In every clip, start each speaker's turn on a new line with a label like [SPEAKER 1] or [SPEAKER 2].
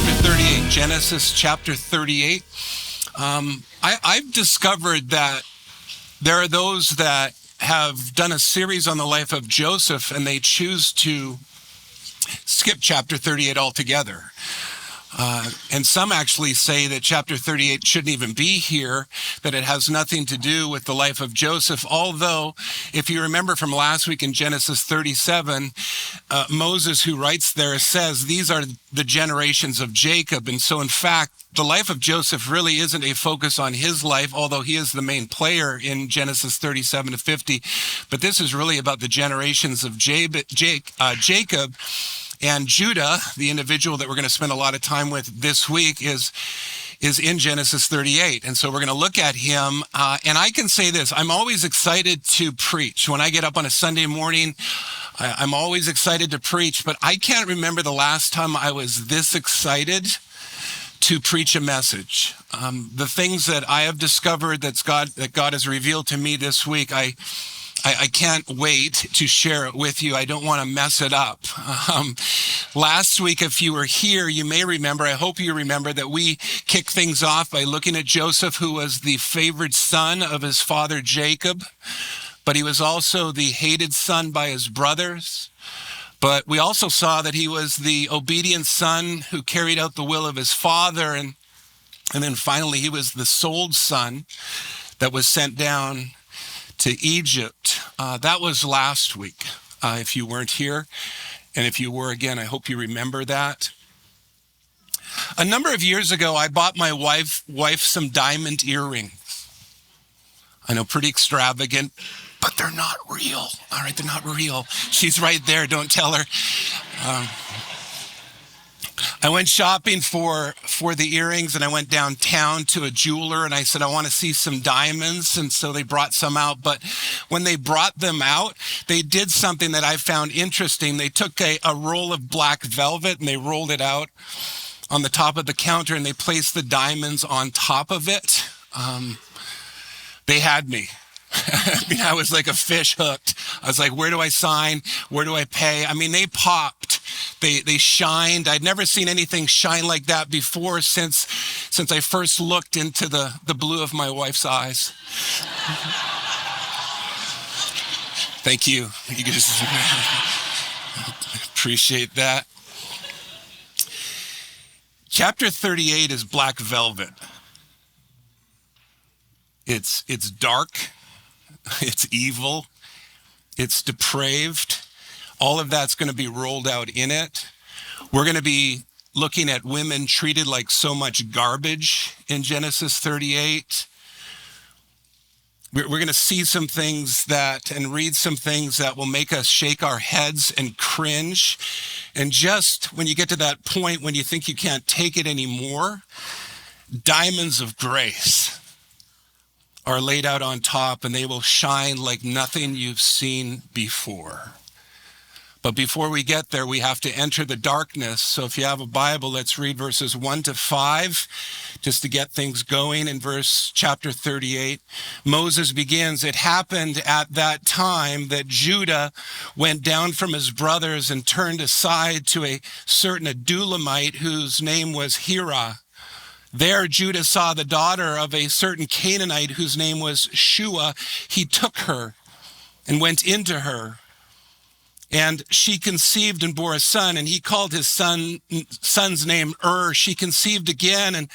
[SPEAKER 1] chapter 38, Genesis chapter 38. I've discovered that there are those that have done a series on the life of Joseph and they choose to skip chapter 38 altogether. And some actually say that chapter 38 shouldn't even be here, that it has nothing to do with the life of Joseph. Although, if you remember from last week in Genesis 37, Moses, who writes there, says these are the generations of Jacob. And so, in fact, the life of Joseph really isn't a focus on his life, although he is the main player in Genesis 37 to 50. But this is really about the generations of Jacob. And Judah, the individual that we're going to spend a lot of time with this week, is in Genesis 38. And so we're going to look at him. And I can say this, I'm always excited to preach. When I get up on a Sunday morning, I'm always excited to preach. But I can't remember the last time I was this excited to preach a message. The things that I have discovered that God has revealed to me this week, I can't wait to share it with you. I don't want to mess it up. Last week, if you were here, you may remember, I hope you remember, that we kicked things off by looking at Joseph, who was the favored son of his father Jacob, but he was also the hated son by his brothers. But we also saw that he was the obedient son who carried out the will of his father. And then finally, he was the sold son that was sent down to Egypt. That was last week, if you weren't here. And if you were, again, I hope you remember that. A number of years ago, I bought my wife some diamond earrings. I know, pretty extravagant, but they're not real. All right, they're not real. She's right there, don't tell her. I went shopping for the earrings, and I went downtown to a jeweler, and I said, I want to see some diamonds. And so they brought some out. But when they brought them out, they did something that I found interesting. They took a roll of black velvet and they rolled it out on the top of the counter, and they placed the diamonds on top of it. They had me. I mean, I was like a fish hooked. I was like, where do I sign? Where do I pay? I mean, they popped. They shined. I'd never seen anything shine like that before since I first looked into the blue of my wife's eyes. Thank you. You can just appreciate that. Chapter 38 is black velvet. It's dark. It's evil. It's depraved. All of that's going to be rolled out in it. We're going to be looking at women treated like so much garbage in Genesis 38. We're going to see some things and read some things that will make us shake our heads and cringe. And just when you get to that point when you think you can't take it anymore, diamonds of grace are laid out on top, and they will shine like nothing you've seen before. But before we get there, we have to enter the darkness. So if you have a Bible, let's read verses 1 to 5, just to get things going. In chapter 38, Moses begins, "It happened at that time that Judah went down from his brothers and turned aside to a certain Adulamite whose name was Hira. There Judah saw the daughter of a certain Canaanite whose name was Shua. He took her and went into her. And she conceived and bore a son, and he called his son's name She conceived again and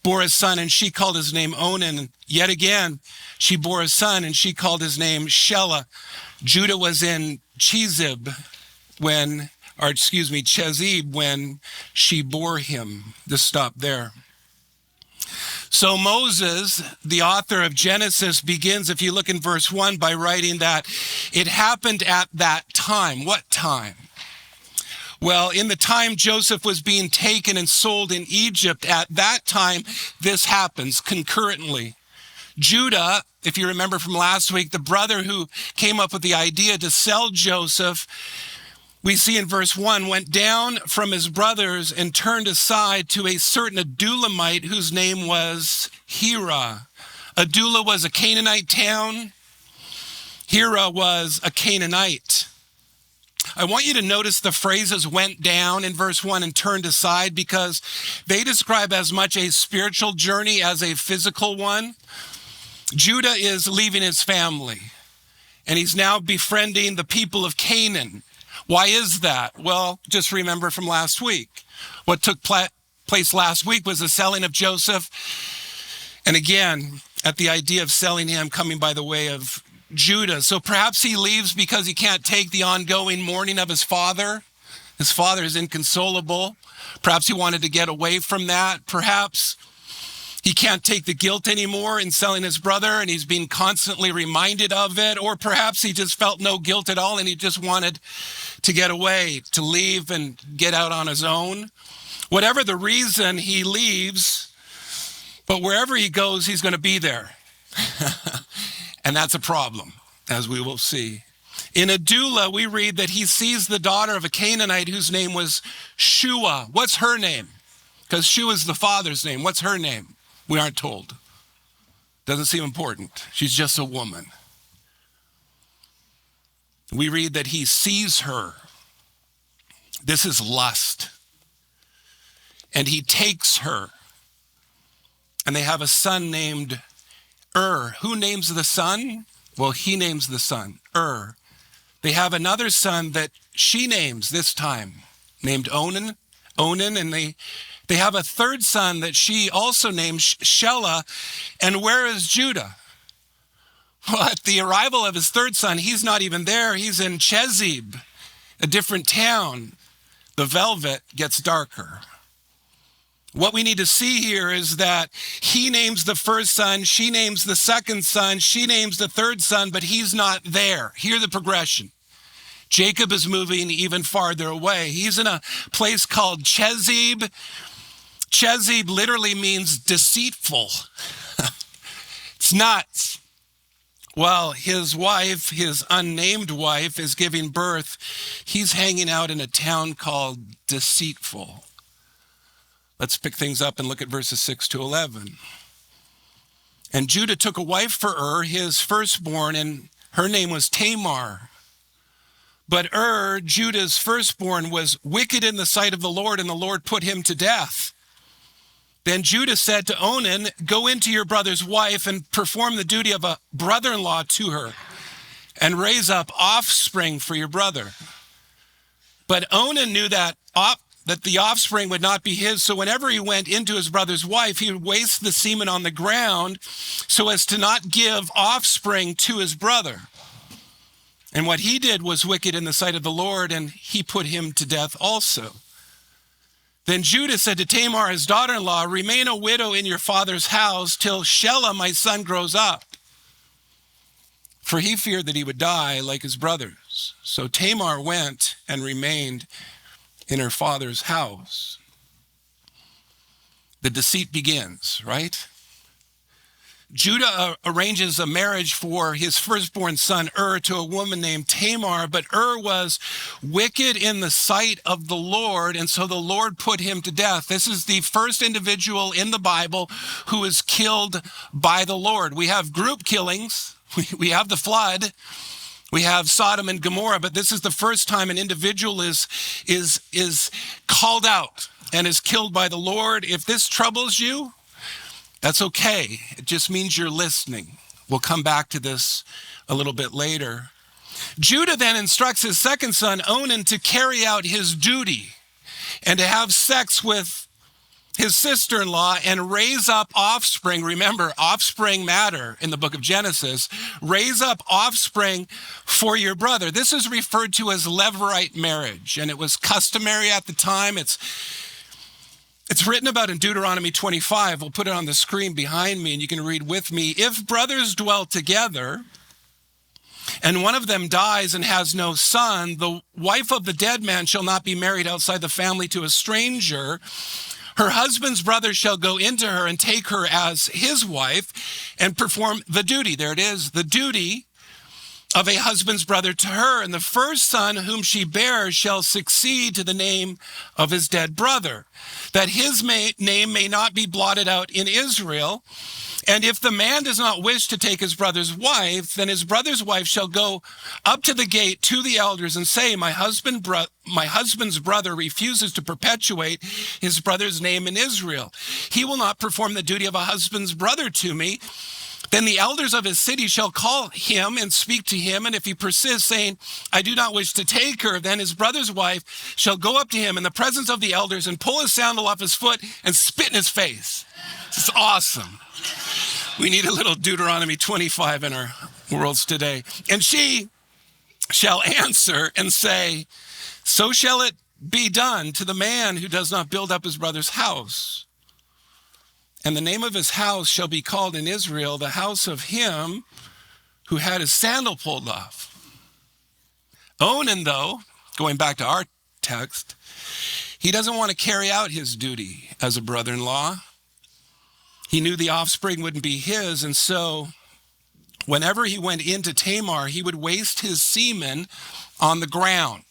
[SPEAKER 1] bore a son, and she called his name Onan. And yet again she bore a son, and she called his name Shelah. Judah was in Chezib when she bore him." Just stop there. So Moses, the author of Genesis, begins, if you look in verse 1, by writing that it happened at that time. What time? Well, in the time Joseph was being taken and sold in Egypt, at that time, this happens concurrently. Judah, if you remember from last week, the brother who came up with the idea to sell Joseph, we see in verse 1, went down from his brothers and turned aside to a certain Adulamite whose name was Hira. Adullam was a Canaanite town. Hira was a Canaanite. I want you to notice the phrases went down in verse 1 and turned aside, because they describe as much a spiritual journey as a physical one. Judah is leaving his family, and he's now befriending the people of Canaan. Why is that? Well, just remember from last week. What took place last week was the selling of Joseph. And again, at the idea of selling him coming by the way of Judah. So perhaps he leaves because he can't take the ongoing mourning of his father. His father is inconsolable. Perhaps he wanted to get away from that. Perhaps he can't take the guilt anymore in selling his brother, and he's being constantly reminded of it. Or perhaps he just felt no guilt at all and he just wanted to get away, to leave and get out on his own. Whatever the reason, he leaves, but wherever he goes, he's going to be there. And that's a problem, as we will see. In Adullam, we read that he sees the daughter of a Canaanite whose name was Shua. What's her name? Because Shua is the father's name. What's her name? We aren't told. Doesn't seem important. She's just a woman. We read that he sees her. This is lust. And he takes her. And they have a son named Who names the son? Well, he names the son, They have another son that she names this time, named Onan, and they have a third son that she also names Shelah. And where is Judah? Well, at the arrival of his third son, he's not even there. He's in Chezib, a different town. The velvet gets darker. What we need to see here is that he names the first son, she names the second son, she names the third son, but he's not there. Hear the progression. Jacob is moving even farther away. He's in a place called Chezib. Chezib literally means deceitful. It's nuts. Well, his wife, his unnamed wife, is giving birth. He's hanging out in a town called Deceitful. Let's pick things up and look at verses 6 to 11. And Judah took a wife for his firstborn, and her name was Tamar. But Judah's firstborn, was wicked in the sight of the Lord, and the Lord put him to death. Then Judah said to Onan, "Go into your brother's wife and perform the duty of a brother-in-law to her, and raise up offspring for your brother." But Onan knew that the offspring would not be his, so whenever he went into his brother's wife, he would waste the semen on the ground so as to not give offspring to his brother. And what he did was wicked in the sight of the Lord, and he put him to death also. Then Judah said to Tamar, his daughter-in-law, "Remain a widow in your father's house till Shelah, my son, grows up." For he feared that he would die like his brothers. So Tamar went and remained in her father's house. The deceit begins, right? Judah arranges a marriage for his firstborn son to a woman named Tamar, but was wicked in the sight of the Lord, and so the Lord put him to death. This is the first individual in the Bible who is killed by the Lord. We have group killings. We have the flood. We have Sodom and Gomorrah, but this is the first time an individual is called out and is killed by the Lord. If this troubles you, that's okay. It just means you're listening. We'll come back to this a little bit later. Judah then instructs his second son, Onan, to carry out his duty and to have sex with his sister-in-law and raise up offspring. Remember, offspring matter in the book of Genesis. Raise up offspring for your brother. This is referred to as Levirate marriage, and it was customary at the time. It's written about in Deuteronomy 25. We'll put it on the screen behind me, and you can read with me. If brothers dwell together, and one of them dies and has no son, the wife of the dead man shall not be married outside the family to a stranger. Her husband's brother shall go into her and take her as his wife and perform the duty. There it is, the duty of a husband's brother to her, and the first son whom she bears shall succeed to the name of his dead brother, that his name may not be blotted out in Israel. And if the man does not wish to take his brother's wife, then his brother's wife shall go up to the gate to the elders and say, my husband's brother refuses to perpetuate his brother's name in Israel. He will not perform the duty of a husband's brother to me. Then the elders of his city shall call him and speak to him. And if he persists, saying, I do not wish to take her, then his brother's wife shall go up to him in the presence of the elders and pull his sandal off his foot and spit in his face. This is awesome. We need a little Deuteronomy 25 in our worlds today. And she shall answer and say, so shall it be done to the man who does not build up his brother's house. And the name of his house shall be called in Israel the house of him who had his sandal pulled off. Onan, though, going back to our text, he doesn't want to carry out his duty as a brother-in-law. He knew the offspring wouldn't be his, and so whenever he went into Tamar, he would waste his semen on the ground.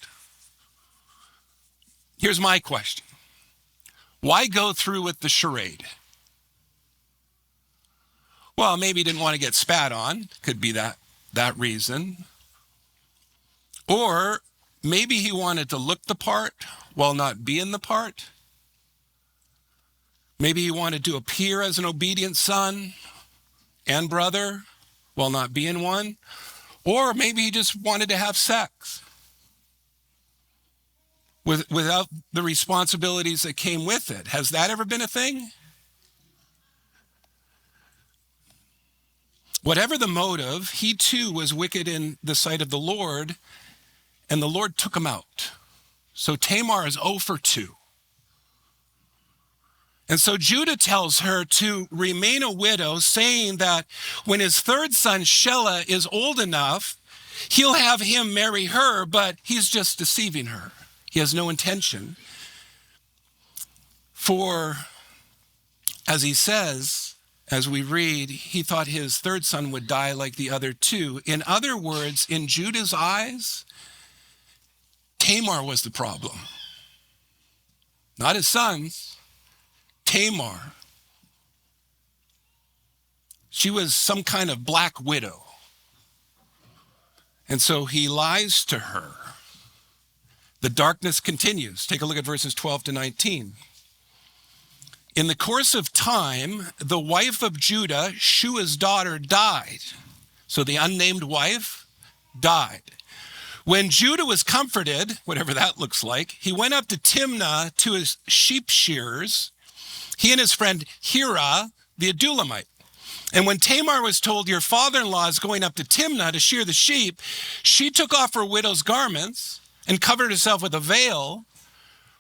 [SPEAKER 1] Here's my question. Why go through with the charade? Well, maybe he didn't want to get spat on. Could be that reason. Or maybe he wanted to look the part while not being the part. Maybe he wanted to appear as an obedient son and brother while not being one. Or maybe he just wanted to have sex without the responsibilities that came with it. Has that ever been a thing? Whatever the motive, he too was wicked in the sight of the Lord, and the Lord took him out. So Tamar is 0 for 2. And so Judah tells her to remain a widow, saying that when his third son, Shelah, is old enough, he'll have him marry her, but he's just deceiving her. He has no intention. For, as he says, as we read, he thought his third son would die like the other two. In other words, in Judah's eyes, Tamar was the problem. Not his sons. Tamar. She was some kind of black widow. And so he lies to her. The darkness continues. Take a look at verses 12 to 19. In the course of time, the wife of Judah, Shua's daughter, died. So the unnamed wife died. When Judah was comforted, whatever that looks like, he went up to Timnah to his sheep shearers, he and his friend Hira, the Adullamite. And when Tamar was told, your father-in-law is going up to Timnah to shear the sheep, she took off her widow's garments and covered herself with a veil,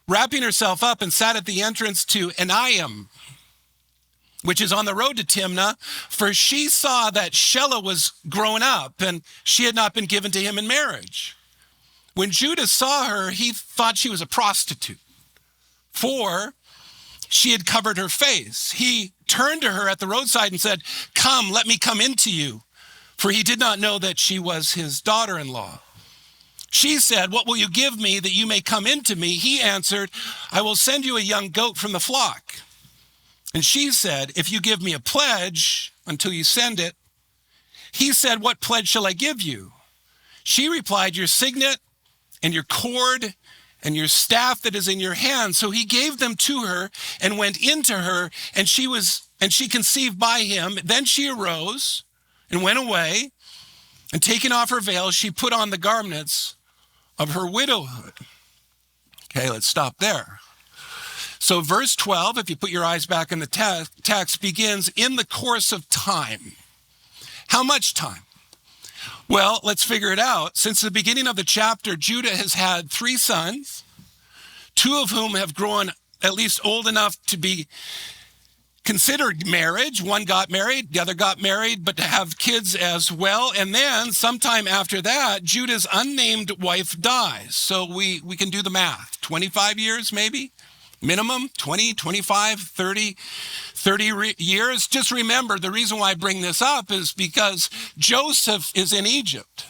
[SPEAKER 1] wrapping herself up, and sat at the entrance to Enaim, which is on the road to Timnah, for she saw that Shelah was grown up and she had not been given to him in marriage. When Judah saw her, he thought she was a prostitute, for she had covered her face. He turned to her at the roadside and said, come, let me come into you, for he did not know that she was his daughter-in-law. She said, what will you give me that you may come into me? He answered, I will send you a young goat from the flock. And she said, if you give me a pledge until you send it. He said, what pledge shall I give you? She replied, your signet and your cord and your staff that is in your hand. So he gave them to her and went into her, and she conceived by him. Then she arose and went away, and taking off her veil, she put on the garments of her widowhood. Okay, let's stop there. So verse 12, if you put your eyes back in the text, begins in the course of time. How much time? Well, let's figure it out. Since the beginning of the chapter, Judah has had 3 sons, 2 of whom have grown at least old enough to be considered marriage. One got married, the other got married, but to have kids as well. And then sometime after that, Judah's unnamed wife dies. So we can do the math. 25 years maybe? Minimum 20, 25, 30 years. Just remember, the reason why I bring this up is because Joseph is in Egypt.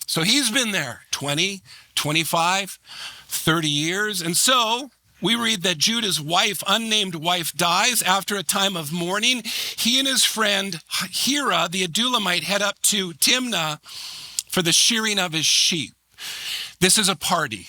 [SPEAKER 1] So he's been there 20, 25, 30 years. And so we read that Judah's wife, unnamed wife, dies after a time of mourning. He and his friend Hira, the Adulamite, head up to Timnah for the shearing of his sheep. This is a party.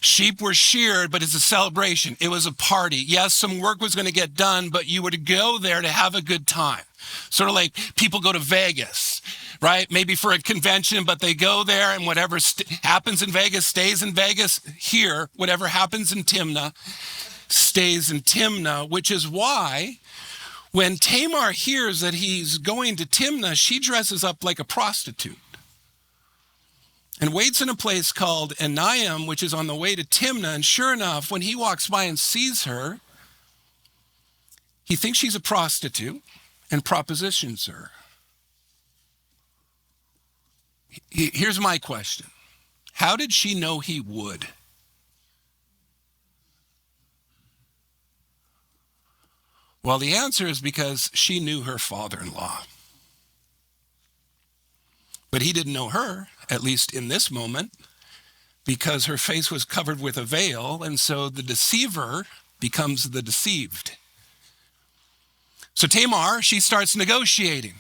[SPEAKER 1] Sheep were sheared, but it's a celebration. It was a party. Yes, some work was going to get done, but you were to go there to have a good time. Sort of like people go to Vegas, right? Maybe for a convention, but they go there and whatever happens in Vegas stays in Vegas. Here, whatever happens in Timnah stays in Timnah, which is why when Tamar hears that he's going to Timnah, she dresses up like a prostitute and waits in a place called Enaim, which is on the way to Timnah. And sure enough, when he walks by and sees her, he thinks she's a prostitute and propositions her. Here's my question. How did she know he would? Well, the answer is because she knew her father-in-law. But he didn't know her, at least in this moment, because her face was covered with a veil, and so the deceiver becomes the deceived. So Tamar, she starts negotiating.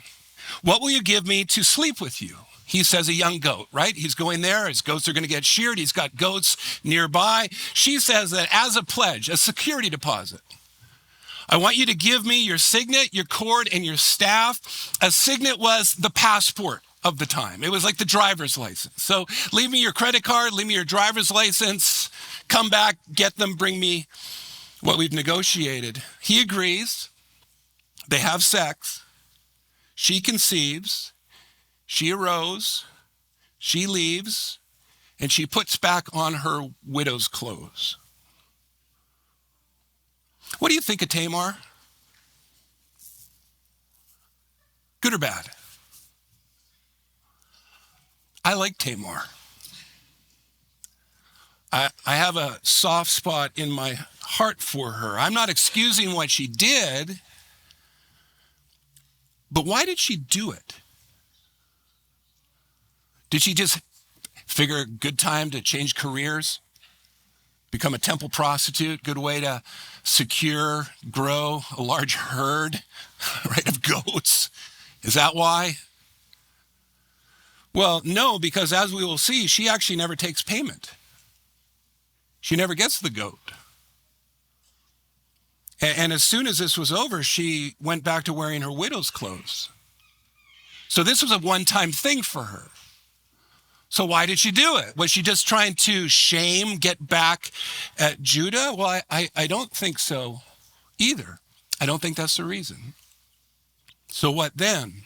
[SPEAKER 1] What will you give me to sleep with you? He says a young goat, right? He's going there. His goats are going to get sheared. He's got goats nearby. She says that as a pledge, a security deposit, I want you to give me your signet, your cord, and your staff. A signet was the passport of the time. It was like the driver's license. So leave me your credit card, leave me your driver's license, come back, get them, bring me what we've negotiated. He agrees. They have sex. She conceives. She arose. She leaves. And she puts back on her widow's clothes. What do you think of Tamar? Good or bad? I like Tamar. I have a soft spot in my heart for her. I'm not excusing what she did, but why did she do it? Did she just figure a good time to change careers? Become a temple prostitute, good way to secure, grow a large herd, right, of goats? Is that why? Well, no, because as we will see, she actually never takes payment. She never gets the goat. And as soon as this was over, she went back to wearing her widow's clothes. So this was a one-time thing for her. So why did she do it? Was she just trying to get back at Judah? Well, I don't think so either. I don't think that's the reason. So what then?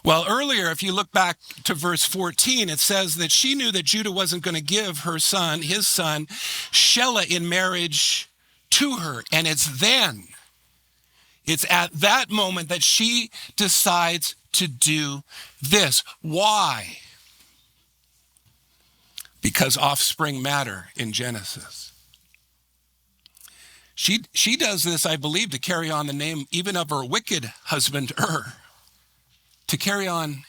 [SPEAKER 1] Well, earlier, if you look back to verse 14, it says that she knew that Judah wasn't going to give his son, Shelah, in marriage to her. And it's at that moment that she decides to do this. Why? Because offspring matter in Genesis. She does this, I believe, to carry on the name even of her wicked husband, to carry on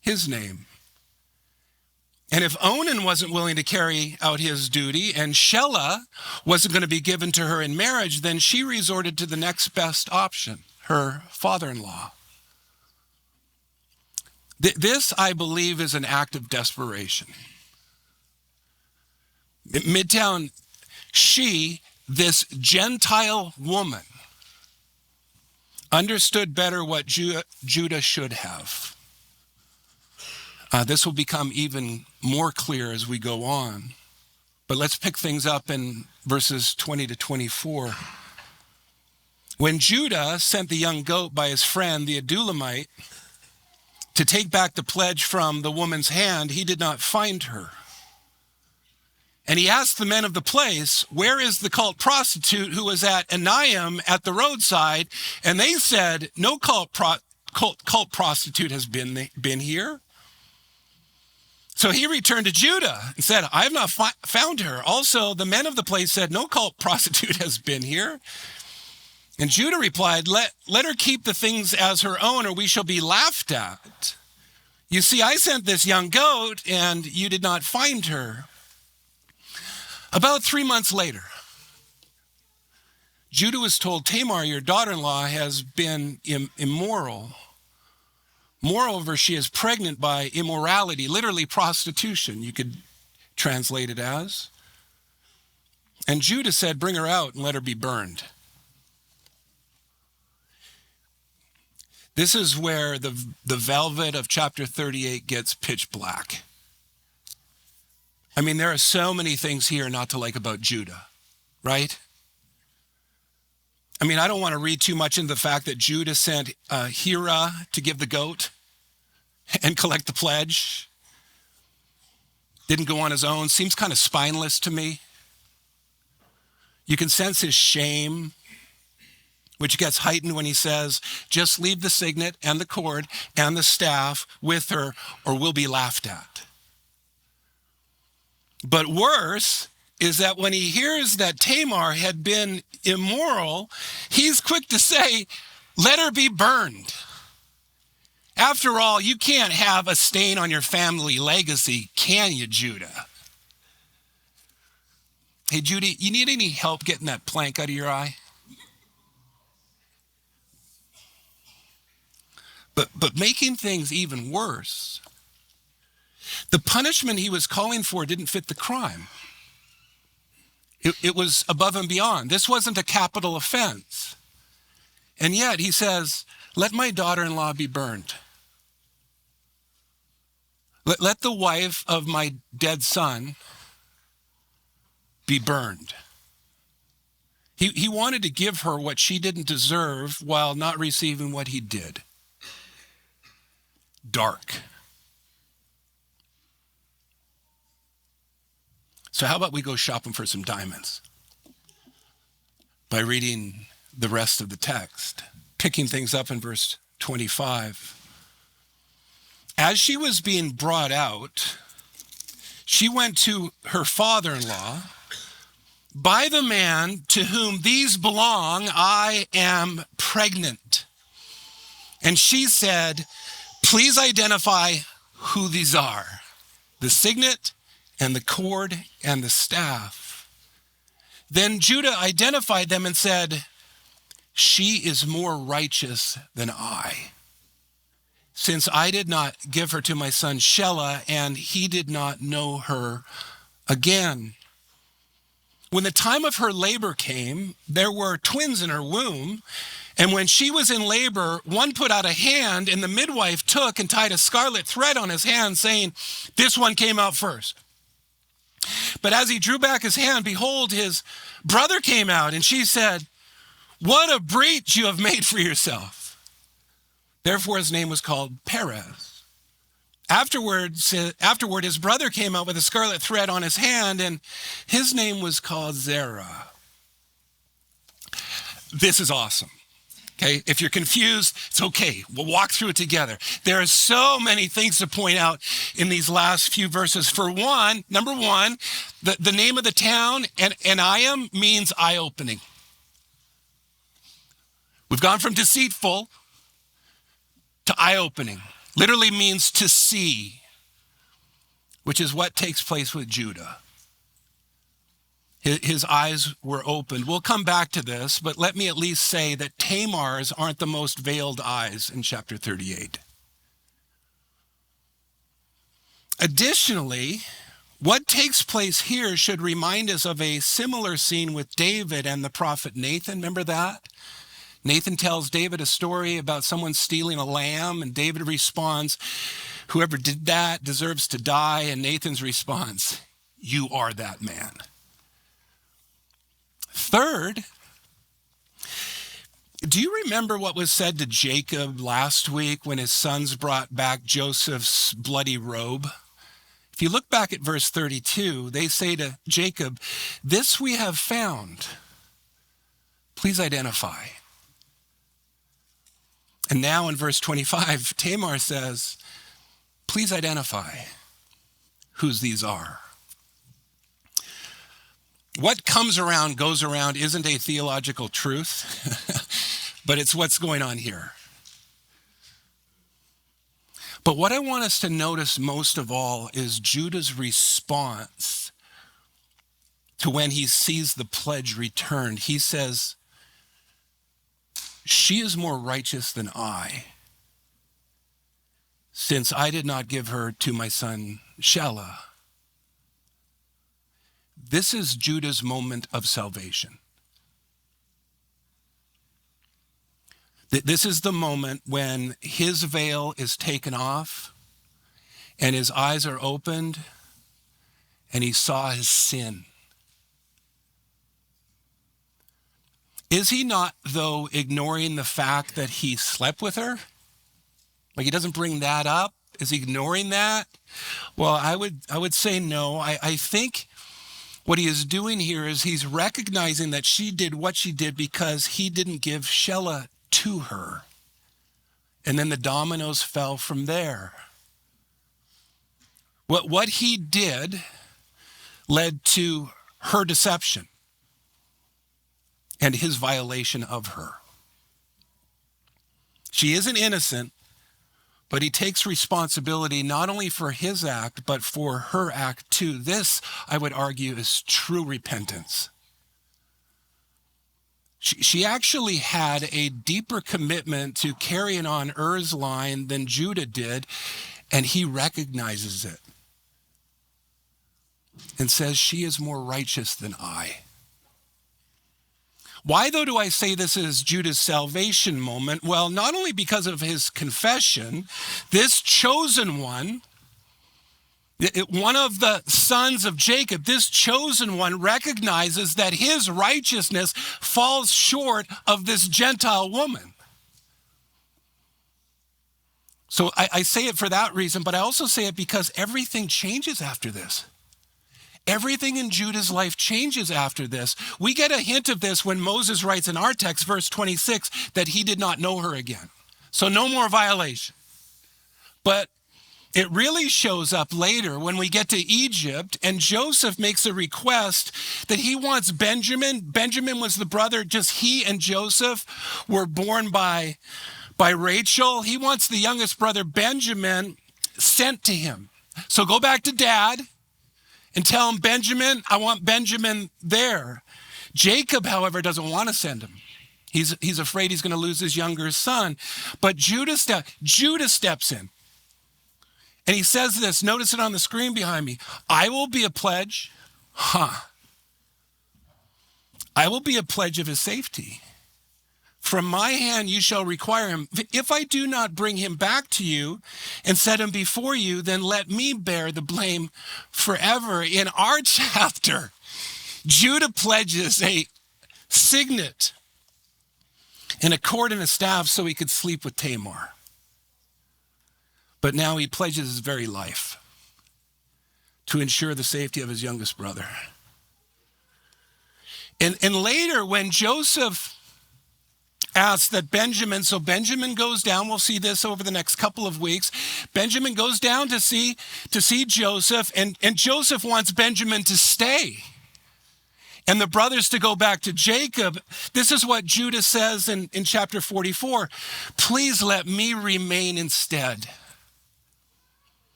[SPEAKER 1] his name. And if Onan wasn't willing to carry out his duty and Shelah wasn't going to be given to her in marriage, then she resorted to the next best option, her father-in-law. This, I believe, is an act of desperation. Midtown, this Gentile woman, understood better what Judah should have. This will become even more clear as we go on. But let's pick things up in verses 20 to 24. When Judah sent the young goat by his friend, the Adulamite, to take back the pledge from the woman's hand, he did not find her. And he asked the men of the place, where is the cult prostitute who was at Enaim at the roadside? And they said, no cult prostitute has been here. So he returned to Judah and said, I have not found her. Also, the men of the place said, no cult prostitute has been here. And Judah replied, let her keep the things as her own, or we shall be laughed at. You see, I sent this young goat and you did not find her. About 3 months later, Judah was told, Tamar, your daughter-in-law, has been immoral. Moreover, she is pregnant by immorality, literally prostitution, you could translate it as. And Judah said, bring her out and let her be burned. This is where the velvet of chapter 38 gets pitch black. I mean, there are so many things here not to like about Judah, right? I mean, I don't want to read too much into the fact that Judah sent Hira to give the goat and collect the pledge. Didn't go on his own. Seems kind of spineless to me. You can sense his shame, which gets heightened when he says, just leave the signet and the cord and the staff with her or we'll be laughed at. But worse is that when he hears that Tamar had been immoral, he's quick to say, let her be burned. After all, you can't have a stain on your family legacy, can you, Judah? Hey, Judy, you need any help getting that plank out of your eye? But making things even worse, the punishment he was calling for didn't fit the crime. It was above and beyond. This wasn't a capital offense. And yet he says, let my daughter-in-law be burned. Let the wife of my dead son be burned. He wanted to give her what she didn't deserve while not receiving what he did. Dark. So how about we go shopping for some diamonds by reading the rest of the text, picking things up in verse 25. As she was being brought out, she went to her father-in-law. By the man to whom these belong, I am pregnant. And she said, please identify who these are, the signet and the cord and the staff. Then Judah identified them and said, she is more righteous than I, since I did not give her to my son Shelah, and he did not know her again. When the time of her labor came, there were twins in her womb. And when she was in labor, one put out a hand, and the midwife took and tied a scarlet thread on his hand, saying, this one came out first. But as he drew back his hand, behold, his brother came out, and she said, what a breach you have made for yourself. Therefore his name was called Perez. Afterward, his brother came out with a scarlet thread on his hand, and his name was called Zerah. This is awesome. Okay, if you're confused, it's okay. We'll walk through it together. There are so many things to point out in these last few verses. For one, number one, the name of the town, Anayim, means eye-opening. We've gone from deceitful to eye-opening. Literally means to see, which is what takes place with Judah. His eyes were opened. We'll come back to this, but let me at least say that Tamar's aren't the most veiled eyes in chapter 38. Additionally, what takes place here should remind us of a similar scene with David and the prophet Nathan. Remember that? Nathan tells David a story about someone stealing a lamb, and David responds, whoever did that deserves to die. And Nathan's response, you are that man. Third, do you remember what was said to Jacob last week when his sons brought back Joseph's bloody robe? If you look back at verse 32, they say to Jacob, this we have found. Please identify. And now in verse 25, Tamar says, please identify whose these are. What comes around goes around isn't a theological truth, but it's what's going on here. But what I want us to notice most of all is Judah's response to when he sees the pledge returned. He says, "She is more righteous than I, since I did not give her to my son Shelah." This is Judah's moment of salvation. This is the moment when his veil is taken off and his eyes are opened and he saw his sin. Is he not, though, ignoring the fact that he slept with her? Like, he doesn't bring that up? Is he ignoring that? Well, I would say no. I think what he is doing here is he's recognizing that she did what she did because he didn't give Shelah to her. And then the dominoes fell from there. What he did led to her deception and his violation of her. She isn't innocent, but he takes responsibility not only for his act, but for her act too. This, I would argue, is true repentance. She actually had a deeper commitment to carrying on Er's line than Judah did, and he recognizes it and says, "She is more righteous than I." Why, though, do I say this is Judah's salvation moment? Well, not only because of his confession, this chosen one, one of the sons of Jacob, this chosen one recognizes that his righteousness falls short of this Gentile woman. So I say it for that reason, but I also say it because everything changes after this. Everything in Judah's life changes after this. We get a hint of this when Moses writes in our text, verse 26, that he did not know her again. So no more violation. But it really shows up later when we get to Egypt and Joseph makes a request that he wants Benjamin. Benjamin was the brother, just he and Joseph were born by Rachel. He wants the youngest brother, Benjamin, sent to him. So go back to dad and tell him, "Benjamin, I want Benjamin there." Jacob, however, doesn't want to send him. He's afraid he's going to lose his younger son. But Judah steps in. And he says this, notice it on the screen behind me. "I will be a pledge." I will be a pledge of his safety. "From my hand you shall require him. If I do not bring him back to you and set him before you, then let me bear the blame forever." In our chapter, Judah pledges a signet and a cord and a staff so he could sleep with Tamar. But now he pledges his very life to ensure the safety of his youngest brother. And later when Joseph asks that Benjamin, so Benjamin goes down, we'll see this over the next couple of weeks. Benjamin goes down to see Joseph, and Joseph wants Benjamin to stay and the brothers to go back to Jacob. This is what Judah says in chapter 44. "Please let me remain instead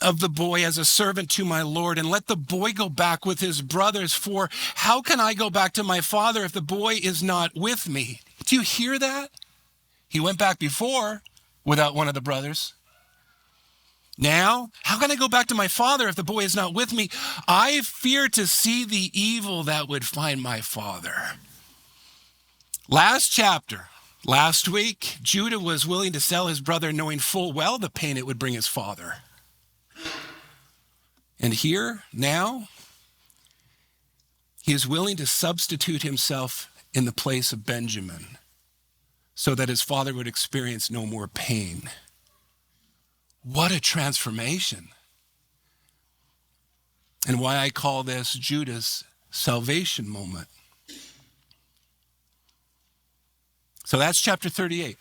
[SPEAKER 1] of the boy as a servant to my Lord, and let the boy go back with his brothers, for how can I go back to my father if the boy is not with me?" Do you hear that? He went back before without one of the brothers. Now, how can I go back to my father if the boy is not with me? "I fear to see the evil that would find my father." Last chapter, last week, Judah was willing to sell his brother knowing full well the pain it would bring his father. And here, now, he is willing to substitute himself in the place of Benjamin so that his father would experience no more pain. What a transformation. And why I call this Judah's salvation moment. So that's chapter 38.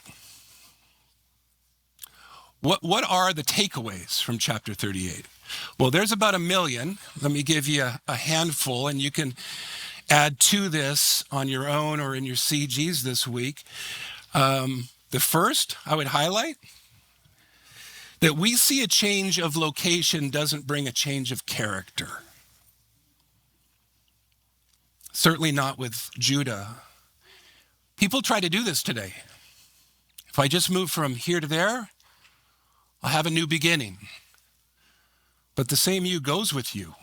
[SPEAKER 1] What are the takeaways from chapter 38? Well, there's about 1 million. Let me give you a handful, and you can add to this on your own or in your CGs this week. The first I would highlight that we see a change of location doesn't bring a change of character. Certainly not with Judah. People try to do this today. If I just move from here to there, I'll have a new beginning. But the same you goes with you.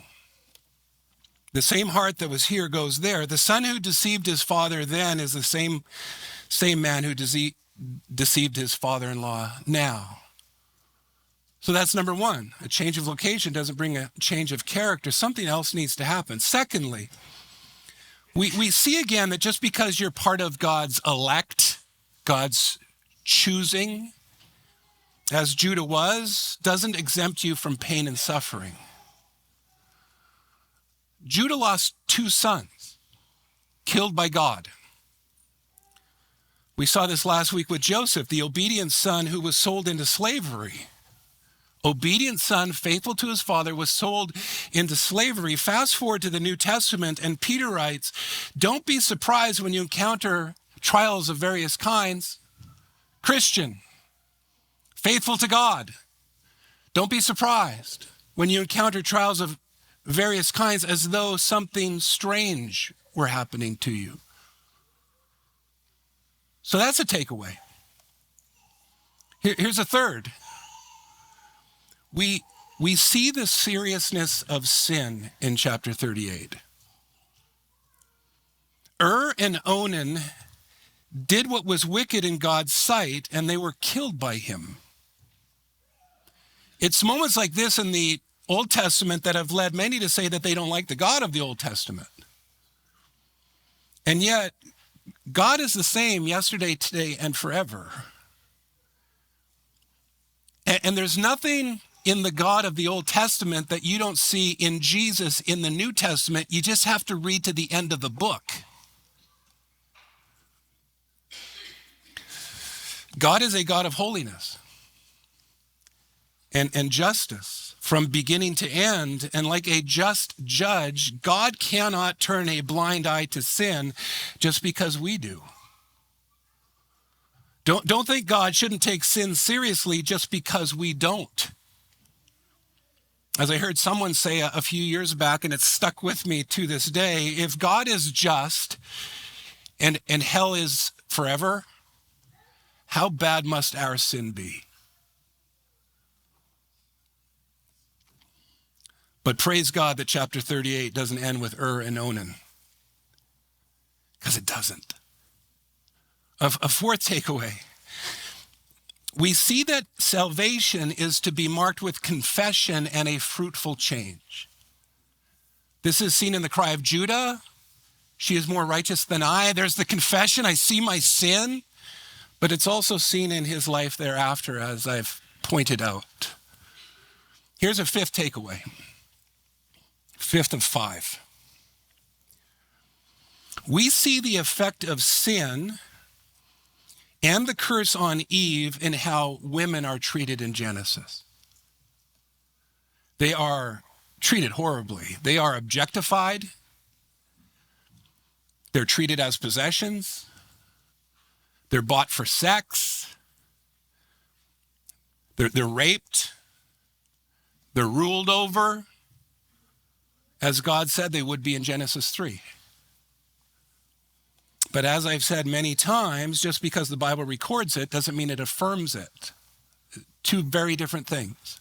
[SPEAKER 1] The same heart that was here goes there. The son who deceived his father then is the same man who deceived his father-in-law now. So that's number one. A change of location doesn't bring a change of character. Something else needs to happen. Secondly, we see again that just because you're part of God's elect, God's choosing, as Judah was, doesn't exempt you from pain and suffering. Judah lost 2 sons, killed by God. We saw this last week with Joseph, the obedient son who was sold into slavery. Obedient son, faithful to his father, was sold into slavery. Fast forward to the New Testament, and Peter writes, don't be surprised when you encounter trials of various kinds. Christian, faithful to God, don't be surprised when you encounter trials of various kinds as though something strange were happening to you. So that's a takeaway. Here's a third. We see the seriousness of sin in chapter 38. And Onan did what was wicked in God's sight, and they were killed by him. It's moments like this in the Old Testament that have led many to say that they don't like the God of the Old Testament. And yet, God is the same yesterday, today, and forever. And there's nothing in the God of the Old Testament that you don't see in Jesus in the New Testament. You just have to read to the end of the book. God is a God of holiness and justice from beginning to end. And like a just judge, God cannot turn a blind eye to sin just because we do. Don't think God shouldn't take sin seriously just because we don't. As I heard someone say a few years back, and it's stuck with me to this day, if God is just and hell is forever, how bad must our sin be? But praise God that chapter 38 doesn't end with and Onan, because it doesn't. A fourth takeaway. We see that salvation is to be marked with confession and a fruitful change. This is seen in the cry of Judah. She is more righteous than I. There's the confession, I see my sin. But it's also seen in his life thereafter, as I've pointed out. Here's a fifth takeaway. Fifth of 5. We see the effect of sin and the curse on Eve in how women are treated in Genesis. They are treated horribly. They are objectified. They're treated as possessions. They're bought for sex. They're raped. They're ruled over, as God said they would be in Genesis 3. But as I've said many times, just because the Bible records it doesn't mean it affirms it. 2 very different things.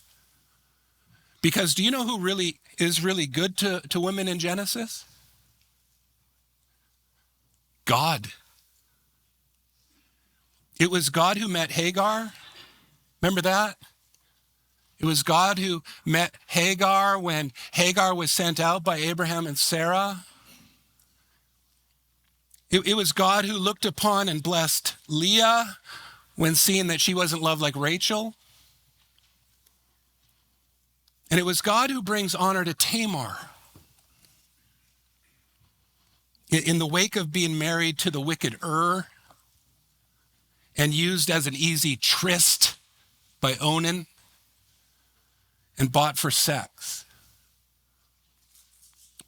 [SPEAKER 1] Because do you know who really is really good to women in Genesis? God. It was God who met Hagar. Remember that? It was God who met Hagar when Hagar was sent out by Abraham and Sarah. It was God who looked upon and blessed Leah when seeing that she wasn't loved like Rachel. And it was God who brings honor to Tamar in the wake of being married to the wicked and used as an easy tryst by Onan and bought for sex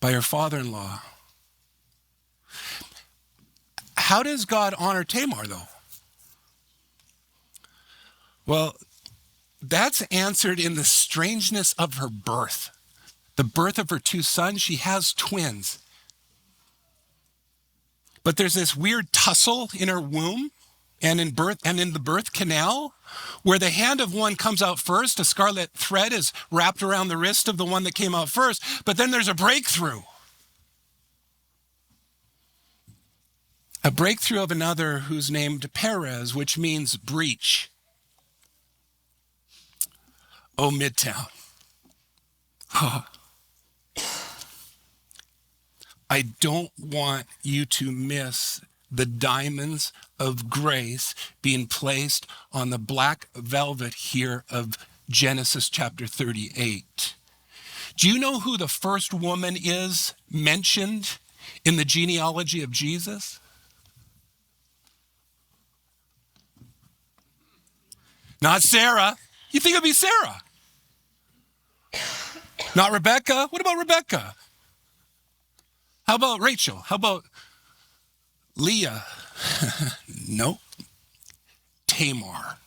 [SPEAKER 1] by her father-in-law. How does God honor Tamar, though? Well, that's answered in the strangeness of her birth. The birth of her two sons, she has twins. But there's this weird tussle in her womb and in the birth canal where the hand of one comes out first. A scarlet thread is wrapped around the wrist of the one that came out first. But then there's a breakthrough. A breakthrough of another who's named Perez, which means breach. Oh, Midtown. I don't want you to miss the diamonds of grace being placed on the black velvet here of Genesis chapter 38. Do you know who the first woman is mentioned in the genealogy of Jesus? Not Sarah. You think it'd be Sarah. Not Rebecca. What about Rebecca? How about Rachel? How about Leah? Nope. Tamar.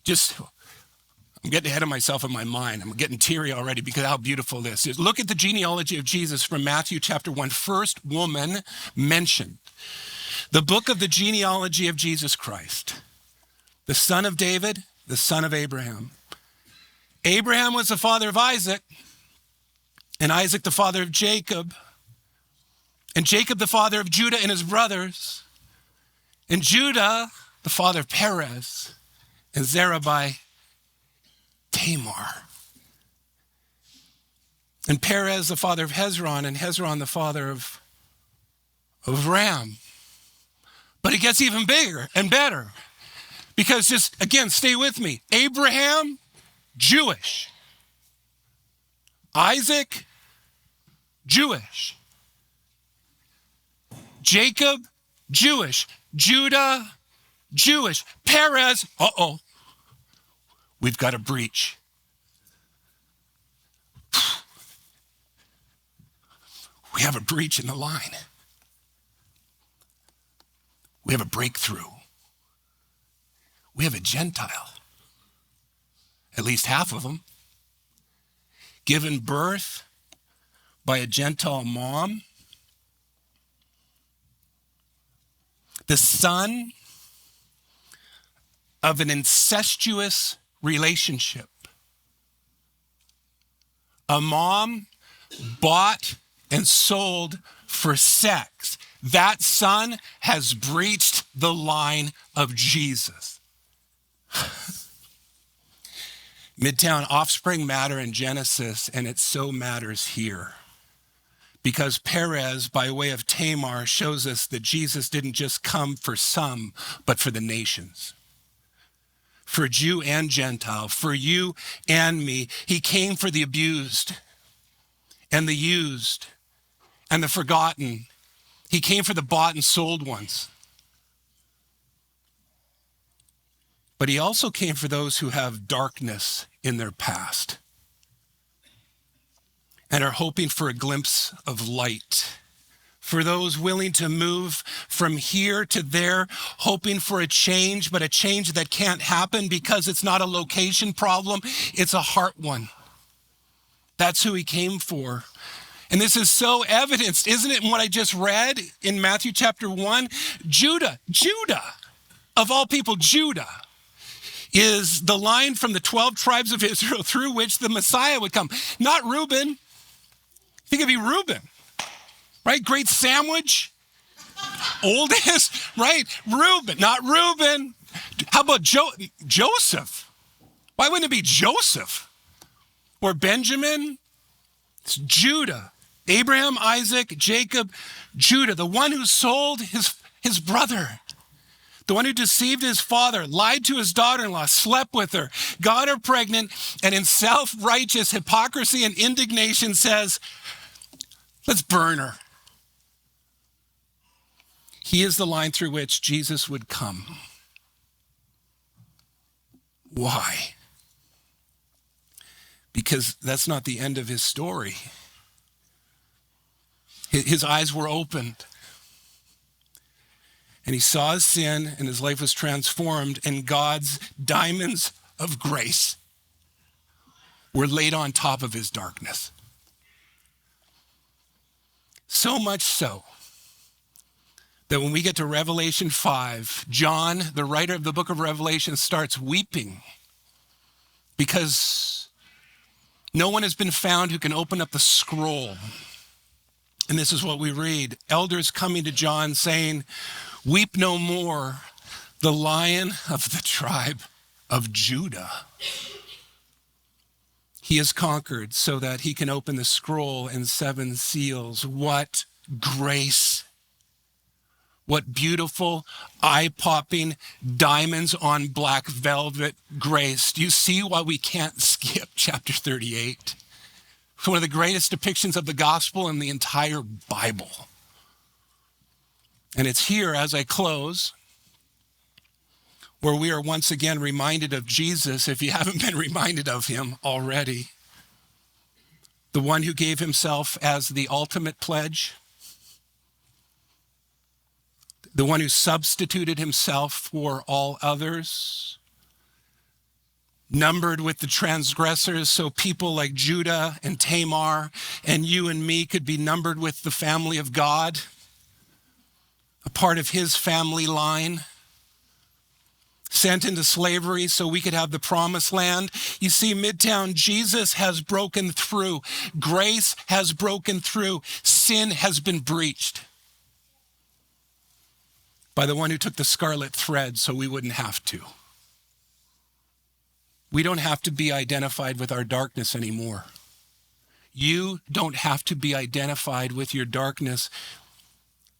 [SPEAKER 1] I'm getting ahead of myself in my mind. I'm getting teary already because of how beautiful this is. Look at the genealogy of Jesus from Matthew chapter 1. First woman mentioned. The book of the genealogy of Jesus Christ. The son of David, the son of Abraham. Abraham was the father of Isaac, and Isaac the father of Jacob, and Jacob the father of Judah and his brothers, and Judah the father of Perez, and Zerah by Tamar. And Perez the father of Hezron, and Hezron the father of Ram. But it gets even bigger and better. Because just, again, stay with me. Abraham, Jewish. Isaac, Jewish. Jacob, Jewish. Judah, Jewish. Perez, we've got a breach. We have a breach in the line. We have a breakthrough. We have a Gentile, at least half of them, given birth by a Gentile mom, the son of an incestuous relationship. A mom bought and sold for sex. That son has breached the line of Jesus. Midtown, offspring matter in Genesis, and it so matters here. Because Perez, by way of Tamar, shows us that Jesus didn't just come for some, but for the nations. For Jew and Gentile, for you and me. He came for the abused and the used and the forgotten. He came for the bought and sold ones. But he also came for those who have darkness in their past and are hoping for a glimpse of light. For those willing to move from here to there, hoping for a change, but a change that can't happen because it's not a location problem, it's a heart one. That's who he came for. And this is so evidenced, isn't it, in what I just read in Matthew chapter 1? Judah, of all people, Judah, is the line from the 12 tribes of Israel through which the Messiah would come. Not Reuben. I think it'd be Reuben, right? Great sandwich, oldest, right? Reuben, not Reuben. How about Joseph? Why wouldn't it be Joseph? Or Benjamin? It's Judah. Abraham, Isaac, Jacob, Judah, the one who sold his brother. The one who deceived his father, lied to his daughter-in-law, slept with her, got her pregnant, and in self-righteous hypocrisy and indignation says, let's burn her. He is the line through which Jesus would come. Why? Because that's not the end of his story. His eyes were opened. And he saw his sin and his life was transformed, and God's diamonds of grace were laid on top of his darkness. So much so that when we get to Revelation 5, John, the writer of the book of Revelation, starts weeping because no one has been found who can open up the scroll. And this is what we read. Elders coming to John saying, "Weep no more. The Lion of the tribe of Judah, he has conquered so that he can open the scroll and 7 seals." What grace. What beautiful, eye-popping, diamonds on black velvet grace. Do you see why we can't skip chapter 38? One of the greatest depictions of the gospel in the entire Bible. And it's here, as I close, where we are once again reminded of Jesus, if you haven't been reminded of him already. The one who gave himself as the ultimate pledge. The one who substituted himself for all others. Numbered with the transgressors, so people like Judah and Tamar and you and me could be numbered with the family of God, a part of his family line. Sent into slavery so we could have the promised land. You see, Midtown, Jesus has broken through. Grace has broken through. Sin has been breached by the one who took the scarlet thread so we wouldn't have to. We don't have to be identified with our darkness anymore. You don't have to be identified with your darkness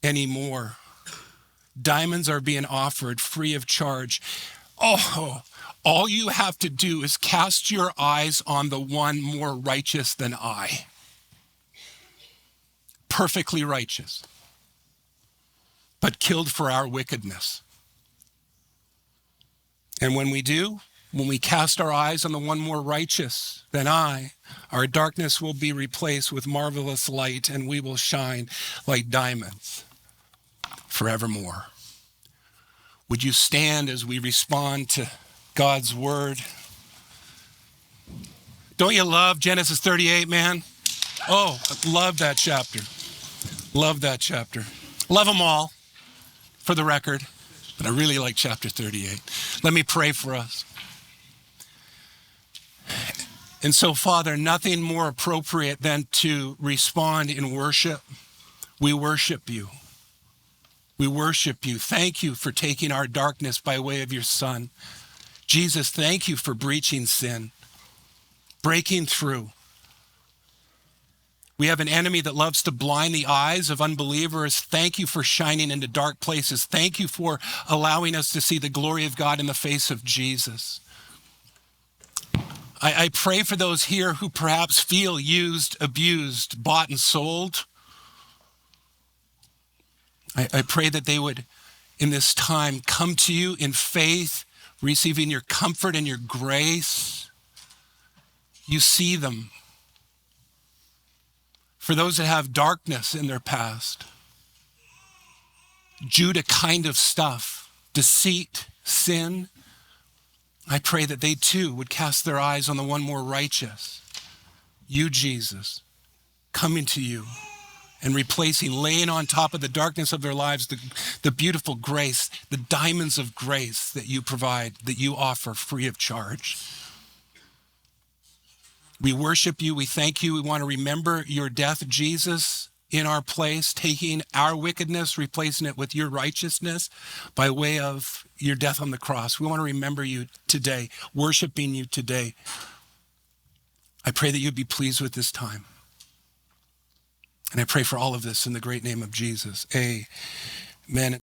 [SPEAKER 1] anymore. Diamonds are being offered free of charge. Oh, all you have to do is cast your eyes on the one more righteous than I. Perfectly righteous, but killed for our wickedness. And when we do, when we cast our eyes on the one more righteous than I, our darkness will be replaced with marvelous light, and we will shine like diamonds forevermore. Would you stand as we respond to God's word? Don't you love Genesis 38, man? Oh, I love that chapter. Love that chapter. Love them all, for the record, but I really like chapter 38. Let me pray for us. And so, Father, nothing more appropriate than to respond in worship. We worship you. We worship you. Thank you for taking our darkness by way of your Son. Jesus, thank you for breaching sin, breaking through. We have an enemy that loves to blind the eyes of unbelievers. Thank you for shining into dark places. Thank you for allowing us to see the glory of God in the face of Jesus. I pray for those here who perhaps feel used, abused, bought and sold. I pray that they would, in this time, come to you in faith, receiving your comfort and your grace. You see them. For those that have darkness in their past, Judah kind of stuff, deceit, sin, I pray that they too would cast their eyes on the one more righteous, you, Jesus, coming to you and replacing, laying on top of the darkness of their lives, the beautiful grace, the diamonds of grace that you provide, that you offer free of charge. We worship you. We thank you. We want to remember your death, Jesus, in our place, taking our wickedness, replacing it with your righteousness by way of your death on the cross. We want to remember you today, worshiping you today. I pray that you'd be pleased with this time. And I pray for all of this in the great name of Jesus. Amen.